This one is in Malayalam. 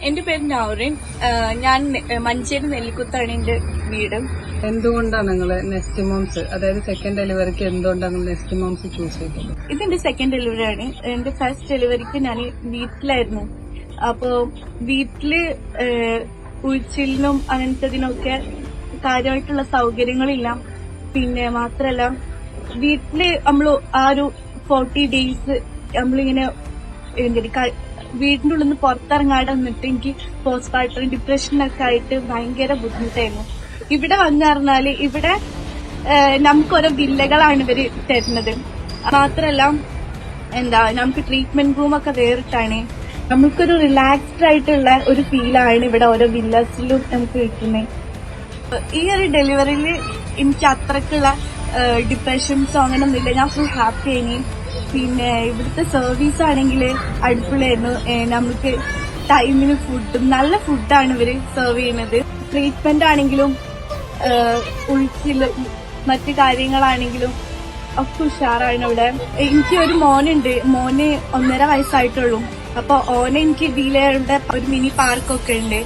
എന്റെ പേര് നൗറിൻ. ഞാൻ മഞ്ചേരി നെല്ലിക്കുത്താണ് എന്റെ വീട്. എന്തുകൊണ്ടാണ് നിങ്ങൾ നെസ്റ്റ് മോംസ്, അതായത് സെക്കൻഡ് ഡെലിവറിക്ക് എന്തുകൊണ്ടാണ് നിങ്ങൾ നെസ്റ്റ് മോംസ് ചൂസ് ചെയ്തത്? ഇതെന്റെ സെക്കൻഡ് ഡെലിവറി ആണ്. എന്റെ ഫസ്റ്റ് ഡെലിവറിക്ക് ഞാൻ വീട്ടിലായിരുന്നു. അപ്പോ വീട്ടില് ഉഴിച്ചിലിനും അങ്ങനത്തതിനൊക്കെ കാര്യമായിട്ടുള്ള സൗകര്യങ്ങളില്ല. പിന്നെ മാത്രല്ല വീട്ടില് നമ്മള് ആ ഒരു 40 ഡേയ്സ് നമ്മളിങ്ങനെ വീടിന്റെ ഉള്ളിൽ നിന്ന് പുറത്തിറങ്ങാതെ നിന്നിട്ട് എനിക്ക് പോസ്റ്റ് പാർട്ടം ഡിപ്രഷനൊക്കെ ആയിട്ട് ഭയങ്കര ബുദ്ധിമുട്ടായിരുന്നു. ഇവിടെ വന്നറിഞ്ഞാല് ഇവിടെ നമുക്കോരോ വില്ലകളാണ് ഇവര് തരുന്നത്. മാത്രല്ല നമുക്ക് ട്രീറ്റ്മെന്റ് റൂമൊക്കെ വേറിട്ടാണ്. നമുക്കൊരു റിലാക്സ്ഡ് ആയിട്ടുള്ള ഒരു ഫീലാണ് ഇവിടെ ഓരോ വില്ലേജിലും നമുക്ക് കിട്ടുന്നത്. ഈ ഒരു ഡെലിവറിയിൽ എനിക്ക് അത്രക്കുള്ള ഡിപ്രഷൻസോ അങ്ങനൊന്നുമില്ല. ഞാൻ ഫുൾ ഹാപ്പി ആയി. പിന്നെ ഇവിടുത്തെ സർവീസ് ആണെങ്കിൽ അടിപൊളിയായിരുന്നു. നമുക്ക് ടൈമിന് ഫുഡും നല്ല ഫുഡാണ് ഇവര് സെർവ് ചെയ്യുന്നത്. ട്രീറ്റ്മെന്റ് ആണെങ്കിലും ഉഴിച്ചിലും മറ്റു കാര്യങ്ങളാണെങ്കിലും ഒക്കെ ഉഷാറാണ് ഇവിടെ. എനിക്ക് ഒരു മോനുണ്ട്. മോന് 1.5 വയസ്സായിട്ടുള്ളൂ. അപ്പൊ ഓനെ എനിക്ക് ഇതിലെ ഒരു മിനി പാർക്കൊക്കെ ഉണ്ട്.